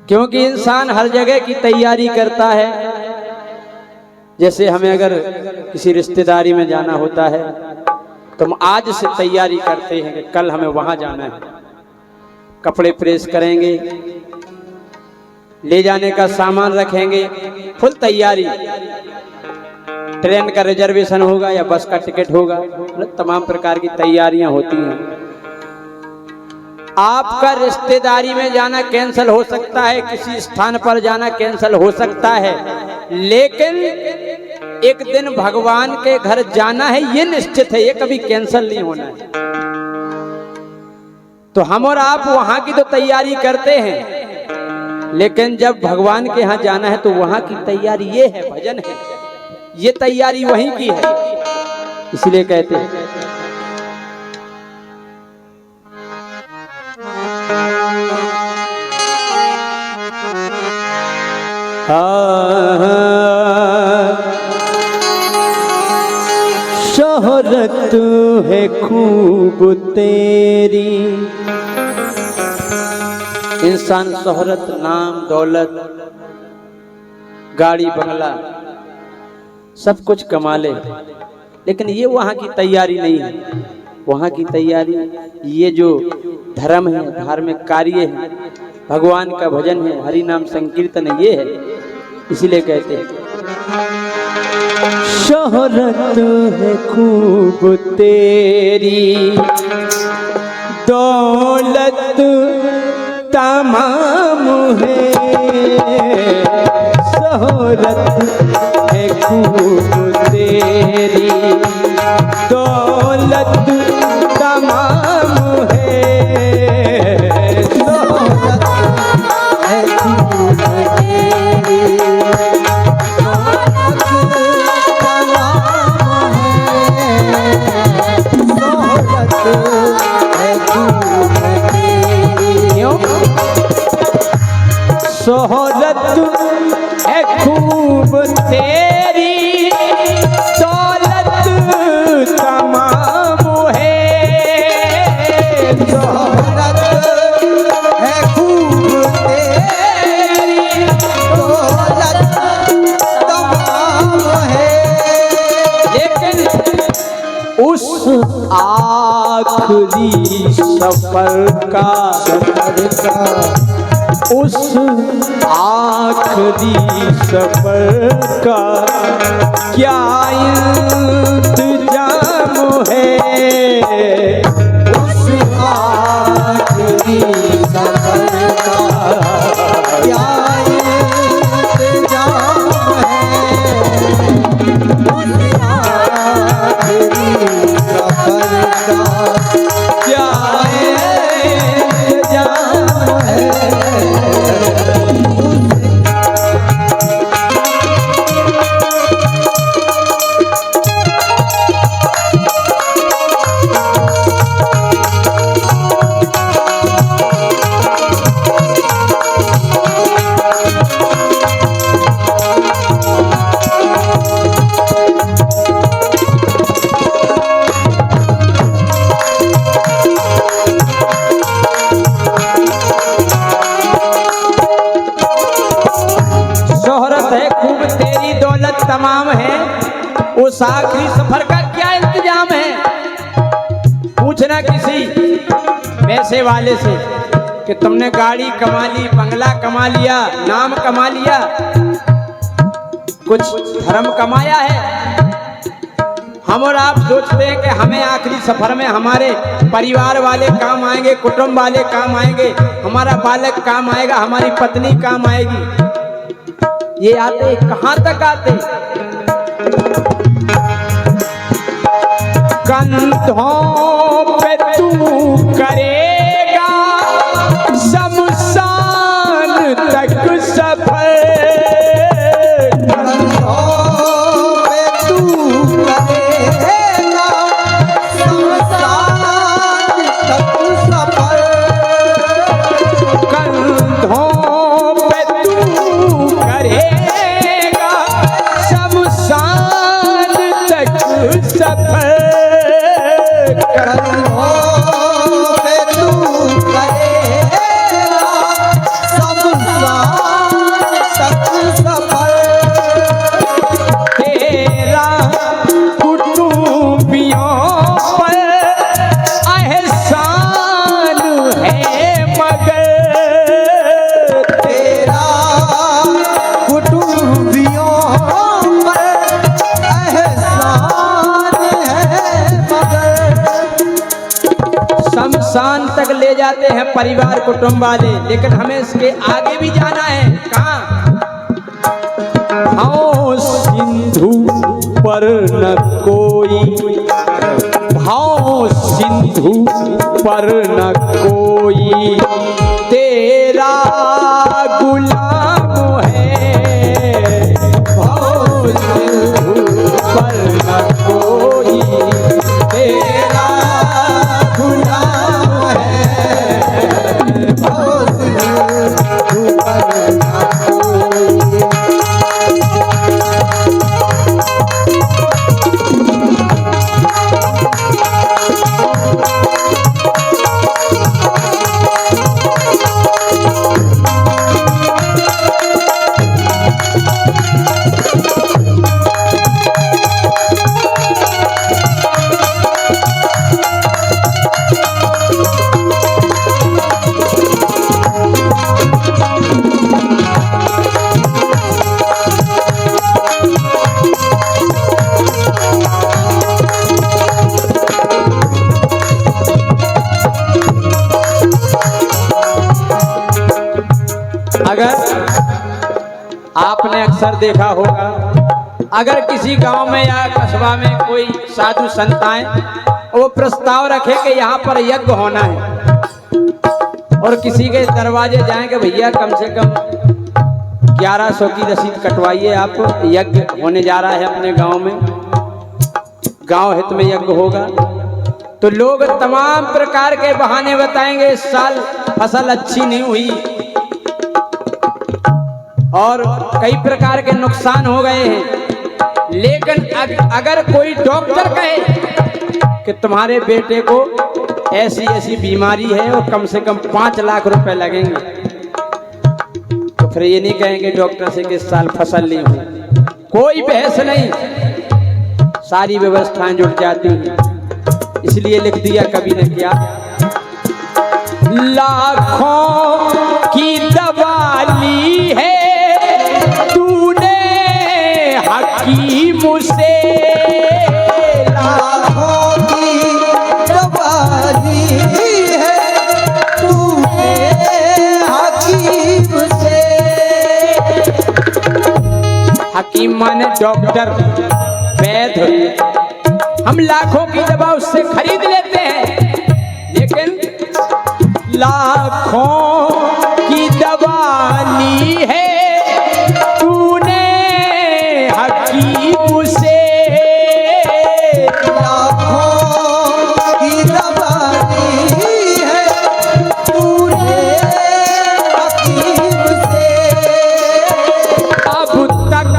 क्योंकि इंसान हर जगह की तैयारी करता है। जैसे हमें अगर किसी रिश्तेदारी में जाना होता है तो हम आज से तैयारी करते हैं कि कल हमें वहां जाना है, कपड़े प्रेस करेंगे, ले जाने का सामान रखेंगे, फुल तैयारी। ट्रेन का रिजर्वेशन होगा या बस का टिकट होगा, तमाम प्रकार की तैयारियां होती हैं। आपका रिश्तेदारी में जाना कैंसिल हो सकता है, किसी स्थान पर जाना कैंसिल हो सकता है, लेकिन एक दिन भगवान के घर जाना है ये निश्चित है, ये कभी कैंसिल नहीं होना है। तो हम और आप वहां की तो तैयारी करते हैं, लेकिन जब भगवान के यहाँ जाना है तो वहां की तैयारी ये है, भजन है, ये तैयारी वहीं की है। इसलिए कहते हैं शोहरत है खूब तेरी। इंसान शोहरत, नाम, दौलत, गाड़ी, बंगला सब कुछ कमा ले, लेकिन ये वहां की तैयारी नहीं है। वहां की तैयारी ये जो धर्म है, धार्मिक कार्य है, भगवान का भजन है, हरि नाम संकीर्तन है, ये है। इसीलिए कहते हैं शोहरत है खूब तेरी, दौलत तमाम है। शोहरत है खूब तेरी, दौलत तमाम है। शोहरत है खूब तेरी, शोहरत है खूब तेरी, दौलत तमाम है। शोहरत है खूब तेरी, दौलत तमाम है। लेकिन उस आखिरी सफर का उस आखिरी सफर का क्या इंतजाम है। उस आखिरी सफर का क्या इंतजाम है। उस आखिरी सफर का क्या इंतजाम है। तमाम है, उस आखिरी सफर का क्या इंतजाम है। पूछना किसी पैसे वाले से कि तुमने गाड़ी कमा ली, बंगला कमा लिया, नाम कमा लिया, कुछ धर्म कमाया है। हम और आप सोचते हैं कि हमें आखिरी सफर में हमारे परिवार वाले काम आएंगे, कुटुंब वाले काम आएंगे, हमारा बालक काम आएगा, हमारी पत्नी काम आएगी। ये आते कहां तक आते, कंधों पे तू करेगा शमशान तक सफर। कंधों पे तू करेगा शमशान तक सफर। कंधों पे तू करेगा शमशान तक सफर। कंधों पे ले जाते हैं परिवार कुटुंब वाले, लेकिन हमें इसके आगे भी जाना है। कहाँ? भाव सिंधु पर न कोई, भाव सिंधु पर न कोई तेरा गुलाम है, भाव सिंधु पर न कोई तेरा गुलाम है, भाव सिंधु पर न कोई। अगर आपने अक्सर देखा होगा, अगर किसी गांव में या कस्बा में कोई साधु संत आए, वो प्रस्ताव रखे कि यहाँ पर यज्ञ होना है, और किसी के दरवाजे जाएं कि भैया कम से कम 1100 की रसीद कटवाइए, आप यज्ञ होने जा रहा है अपने गांव में, गांव हित में यज्ञ होगा, तो लोग तमाम प्रकार के बहाने बताएंगे। इस साल फसल अच्छी नहीं हुई और कई प्रकार के नुकसान हो गए हैं, लेकिन अगर कोई डॉक्टर कहे कि तुम्हारे बेटे को ऐसी ऐसी बीमारी है और कम से कम 5 लाख रुपए लगेंगे, तो फिर ये नहीं कहेंगे डॉक्टर से कि इस साल फसल नहीं हुई। कोई बहस नहीं, सारी व्यवस्थाएं जुट जाती हैं। इसलिए लिख दिया कवि ने क्या, लाखों की दवा ली है तूने हकीम से, लाखों की दवा ली है तूने हकीम से। हकीम माने डॉक्टर, वैद्य। हम लाखों की दवा उससे खरीद लेते हैं, लेकिन लाखों की दवा ली है तूने हकीम से, लाखों की दवा ली है तूने हकीम से। अब तक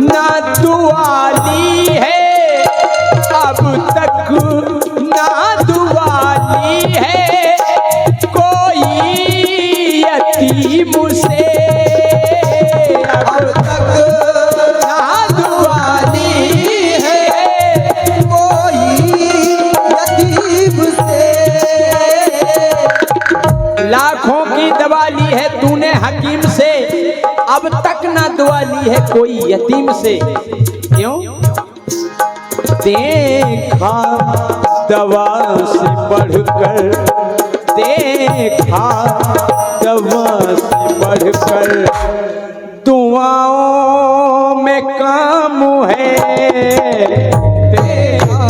ना दुआ ली है, अब तक ना दुआ ली है कोई यतीम से, अब तक ना दुआ ली है कोई यतीम से। लाखों की दवा ली है तूने हकीम से, अब तक ना दुआ ली है कोई यतीम से। क्यों? देखा दवा से बढ़कर, देखा दवा से बढ़कर दुआओं में काम है, देखा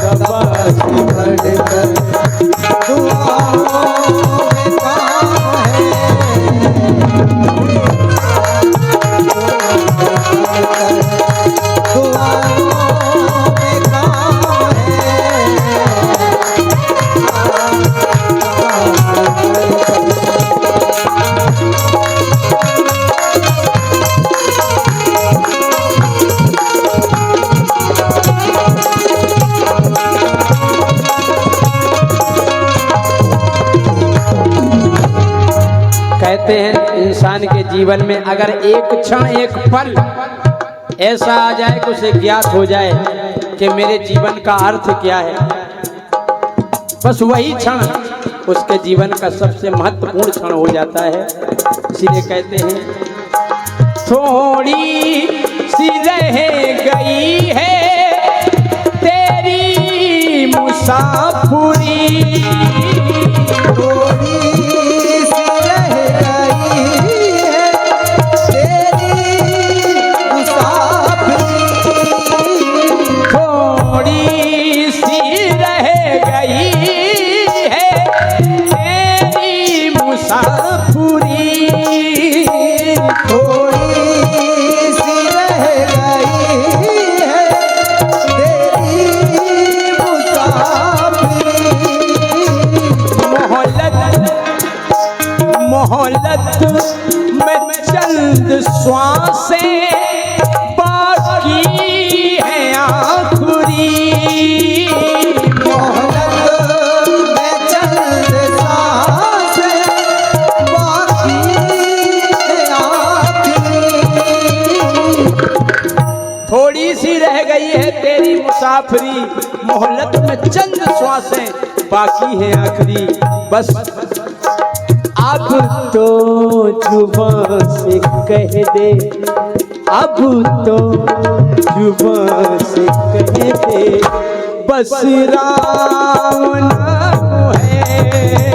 दवा से बढ़कर दुआओं में काम कहते हैं इंसान के जीवन में अगर एक क्षण एक पल ऐसा आ जाए कि उसे ज्ञात हो जाए कि मेरे जीवन का अर्थ क्या है, बस वही क्षण उसके जीवन का सबसे महत्वपूर्ण क्षण हो जाता है। इसीलिए कहते हैं थोड़ी सी रह गई है तेरी मुसाफिरी, में चंद श्वासें बाकी है आखिरी। मोहब्बत में चंद सांसें बाकी है आखिरी। थोड़ी सी रह गई है तेरी मुसाफरी, मोहल्लत में चंद श्वासें बाकी है आखिरी। बस अब तो जुबां से कह दे, अब तो जुबां से कह दे, बस राम नाम है।